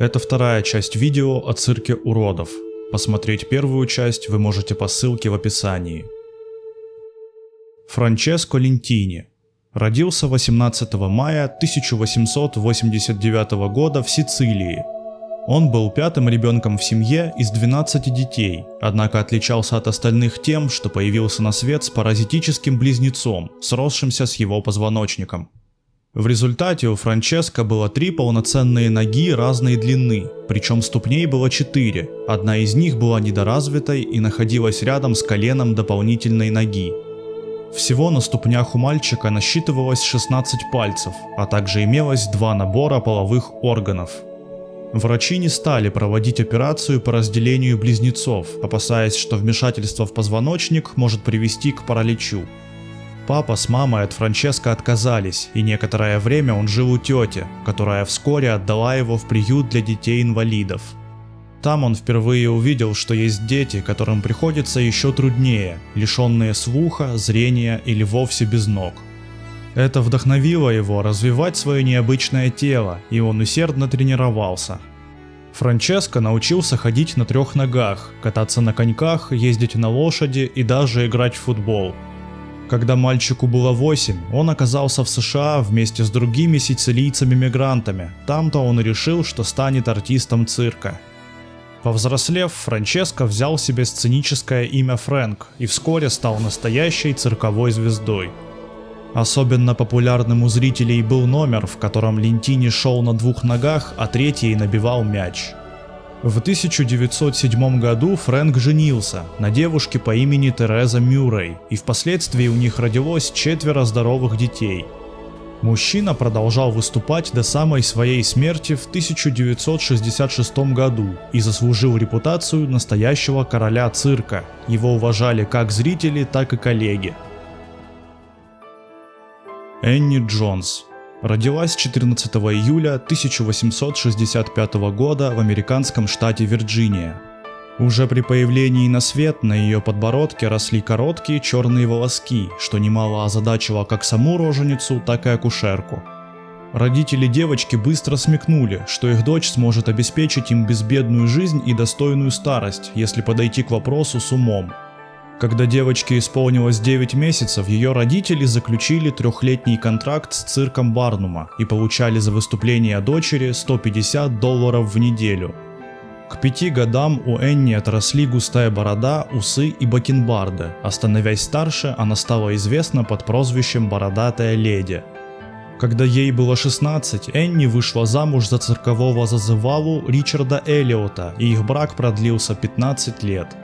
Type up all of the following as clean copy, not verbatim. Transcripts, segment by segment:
Это вторая часть видео о цирке уродов. Посмотреть первую часть вы можете по ссылке в описании. Франческо Лентини. Родился 18 мая 1889 года в Сицилии. Он был пятым ребенком в семье из 12 детей, однако отличался от остальных тем, что появился на свет с паразитическим близнецом, сросшимся с его позвоночником. В результате у Франческо было 3 полноценные ноги разной длины, причем ступней было 4, одна из них была недоразвитой и находилась рядом с коленом дополнительной ноги. Всего на ступнях у мальчика насчитывалось 16 пальцев, а также имелось 2 набора половых органов. Врачи не стали проводить операцию по разделению близнецов, опасаясь, что вмешательство в позвоночник может привести к параличу. Папа с мамой от Франческо отказались, и некоторое время он жил у тети, которая вскоре отдала его в приют для детей-инвалидов. Там он впервые увидел, что есть дети, которым приходится еще труднее, лишенные слуха, зрения или вовсе без ног. Это вдохновило его развивать свое необычное тело, и он усердно тренировался. Франческо научился ходить на 3 ногах, кататься на коньках, ездить на лошади и даже играть в футбол. Когда мальчику было 8, он оказался в США вместе с другими сицилийцами-мигрантами. Там-то он решил, что станет артистом цирка. Повзрослев, Франческо взял себе сценическое имя Фрэнк и вскоре стал настоящей цирковой звездой. Особенно популярным у зрителей был номер, в котором Лентини шел на 2 ногах, а третьей набивал мяч. В 1907 году Фрэнк женился на девушке по имени Тереза Мюррей, и впоследствии у них родилось 4 здоровых детей. Мужчина продолжал выступать до самой своей смерти в 1966 году и заслужил репутацию настоящего короля цирка. Его уважали как зрители, так и коллеги. Энни Джонс. Родилась 14 июля 1865 года в американском штате Вирджиния. Уже при появлении на свет на ее подбородке росли короткие черные волоски, что немало озадачило как саму роженицу, так и акушерку. Родители девочки быстро смекнули, что их дочь сможет обеспечить им безбедную жизнь и достойную старость, если подойти к вопросу с умом. Когда девочке исполнилось 9 месяцев, ее родители заключили 3-летний контракт с цирком Барнума и получали за выступление дочери $150 в неделю. К 5 годам у Энни отросли густая борода, усы и бакенбарды, а становясь старше, она стала известна под прозвищем «Бородатая леди». Когда ей было 16, Энни вышла замуж за циркового зазывалу Ричарда Эллиота, и их брак продлился 15 лет.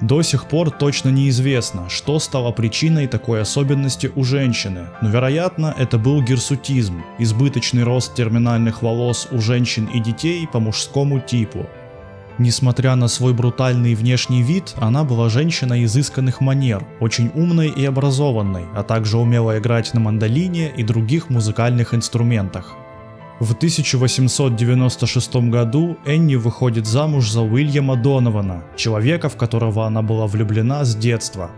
До сих пор точно неизвестно, что стало причиной такой особенности у женщины, но вероятно это был гирсутизм, избыточный рост терминальных волос у женщин и детей по мужскому типу. Несмотря на свой брутальный внешний вид, она была женщиной изысканных манер, очень умной и образованной, а также умела играть на мандолине и других музыкальных инструментах. В 1896 году Энни выходит замуж за Уильяма Донована, человека, в которого она была влюблена с детства.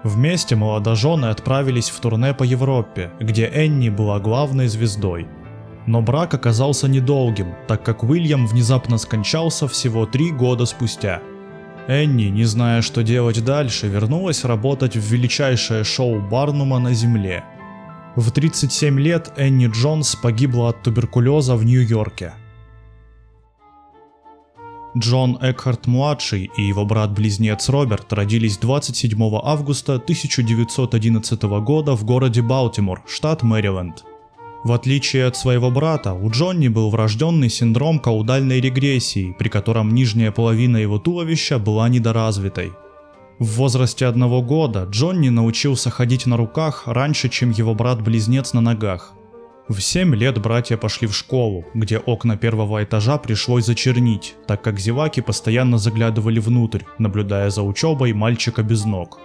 Вместе молодожены отправились в турне по Европе, где Энни была главной звездой. Но брак оказался недолгим, так как Уильям внезапно скончался всего 3 года спустя. Энни, не зная, что делать дальше, вернулась работать в величайшее шоу Барнума на Земле. В 37 лет Энни Джонс погибла от туберкулеза в Нью-Йорке. Джон Экхарт-младший и его брат-близнец Роберт родились 27 августа 1911 года в городе Балтимор, штат Мэриленд. В отличие от своего брата, у Джонни был врожденный синдром каудальной регрессии, при котором нижняя половина его туловища была недоразвитой. В возрасте 1 года Джонни научился ходить на руках раньше, чем его брат-близнец на ногах. В 7 лет братья пошли в школу, где окна 1-го этажа пришлось зачернить, так как зеваки постоянно заглядывали внутрь, наблюдая за учебой мальчика без ног.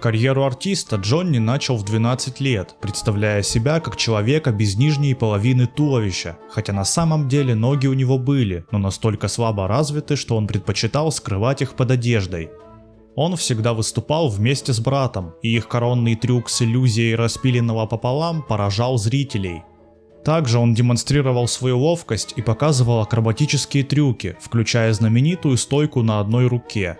Карьеру артиста Джонни начал в 12 лет, представляя себя как человека без нижней половины туловища, хотя на самом деле ноги у него были, но настолько слабо развиты, что он предпочитал скрывать их под одеждой. Он всегда выступал вместе с братом, и их коронный трюк с иллюзией распиленного пополам поражал зрителей. Также он демонстрировал свою ловкость и показывал акробатические трюки, включая знаменитую стойку на одной руке.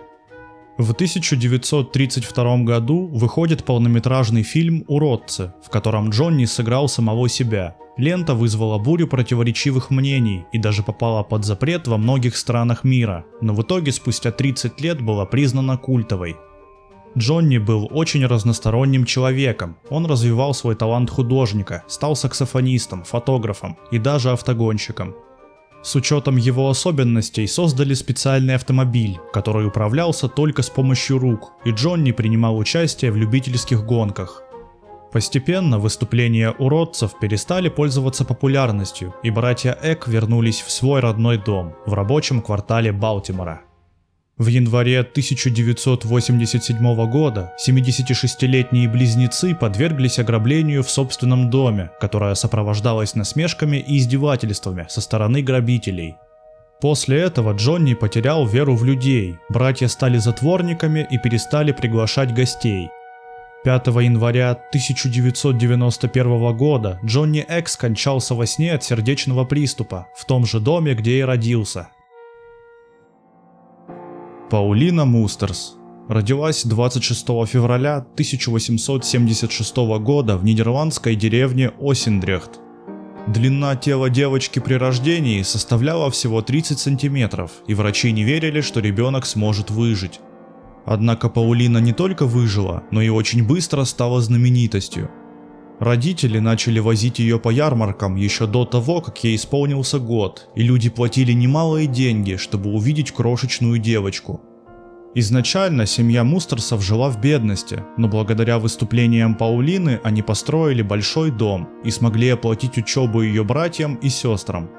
В 1932 году выходит полнометражный фильм «Уродцы», в котором Джонни сыграл самого себя. Лента вызвала бурю противоречивых мнений и даже попала под запрет во многих странах мира, но в итоге спустя 30 лет была признана культовой. Джонни был очень разносторонним человеком, он развивал свой талант художника, стал саксофонистом, фотографом и даже автогонщиком. С учетом его особенностей создали специальный автомобиль, который управлялся только с помощью рук, и Джонни принимал участие в любительских гонках. Постепенно выступления уродцев перестали пользоваться популярностью, и братья Эк вернулись в свой родной дом, в рабочем квартале Балтимора. В январе 1987 года 76-летние близнецы подверглись ограблению в собственном доме, которое сопровождалось насмешками и издевательствами со стороны грабителей. После этого Джонни потерял веру в людей, братья стали затворниками и перестали приглашать гостей. 5 января 1991 года Джонни Эк скончался во сне от сердечного приступа в том же доме, где и родился. Паулина Мустерс родилась 26 февраля 1876 года в нидерландской деревне Осендрехт. Длина тела девочки при рождении составляла всего 30 сантиметров, и врачи не верили, что ребенок сможет выжить. Однако Паулина не только выжила, но и очень быстро стала знаменитостью. Родители начали возить ее по ярмаркам еще до того, как ей исполнился год, и люди платили немалые деньги, чтобы увидеть крошечную девочку. Изначально семья Мустерсов жила в бедности, но благодаря выступлениям Паулины они построили большой дом и смогли оплатить учебу ее братьям и сестрам.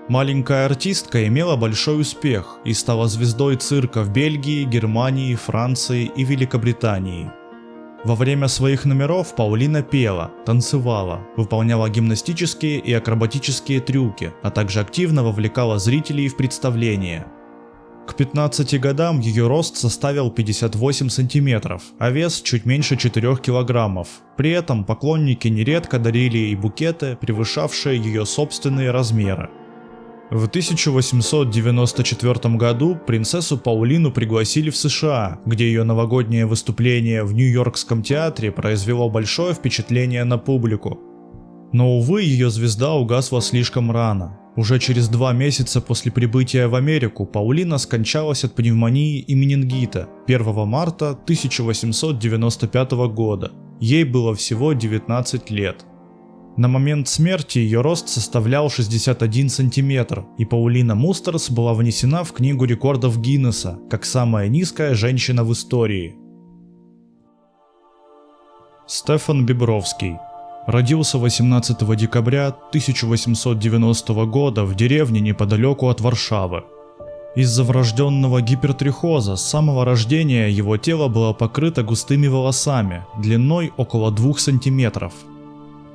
Маленькая артистка имела большой успех и стала звездой цирка в Бельгии, Германии, Франции и Великобритании. Во время своих номеров Паулина пела, танцевала, выполняла гимнастические и акробатические трюки, а также активно вовлекала зрителей в представления. К 15 годам ее рост составил 58 сантиметров, а вес чуть меньше 4 килограммов. При этом поклонники нередко дарили ей букеты, превышавшие ее собственные размеры. В 1894 году принцессу Паулину пригласили в США, где ее новогоднее выступление в Нью-Йоркском театре произвело большое впечатление на публику. Но, увы, ее звезда угасла слишком рано. Уже через 2 месяца после прибытия в Америку Паулина скончалась от пневмонии и менингита 1 марта 1895 года. Ей было всего 19 лет. На момент смерти ее рост составлял 61 сантиметр, и Паулина Мустерс была внесена в Книгу рекордов Гиннесса как самая низкая женщина в истории. Стефан Бебровский родился 18 декабря 1890 года в деревне неподалеку от Варшавы. Из-за врожденного гипертрихоза с самого рождения его тело было покрыто густыми волосами, длиной около 2 сантиметров.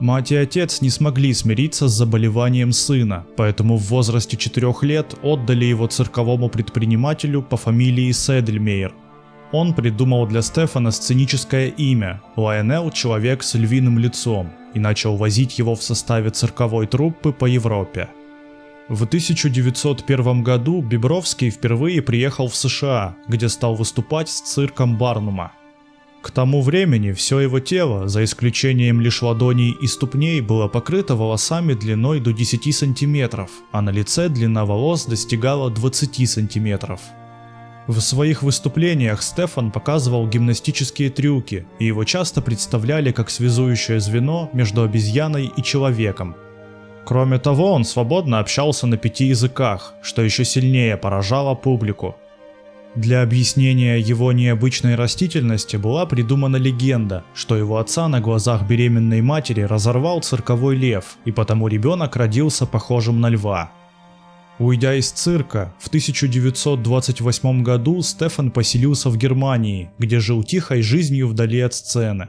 Мать и отец не смогли смириться с заболеванием сына, поэтому в возрасте 4 лет отдали его цирковому предпринимателю по фамилии Седельмейер. Он придумал для Стефана сценическое имя – Лайонел Человек с львиным лицом, и начал возить его в составе цирковой труппы по Европе. В 1901 году Бебровский впервые приехал в США, где стал выступать с цирком Барнума. К тому времени все его тело, за исключением лишь ладоней и ступней, было покрыто волосами длиной до 10 сантиметров, а на лице длина волос достигала 20 сантиметров. В своих выступлениях Стефан показывал гимнастические трюки, и его часто представляли как связующее звено между обезьяной и человеком. Кроме того, он свободно общался на 5 языках, что еще сильнее поражало публику. Для объяснения его необычной растительности была придумана легенда, что его отца на глазах беременной матери разорвал цирковой лев, и потому ребенок родился похожим на льва. Уйдя из цирка, в 1928 году Стефан поселился в Германии, где жил тихой жизнью вдали от сцены.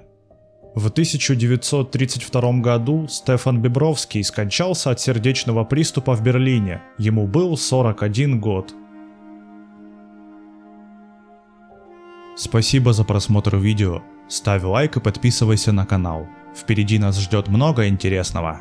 В 1932 году Стефан Бебровский скончался от сердечного приступа в Берлине, ему был 41 год. Спасибо за просмотр видео, ставь лайк и подписывайся на канал, впереди нас ждет много интересного.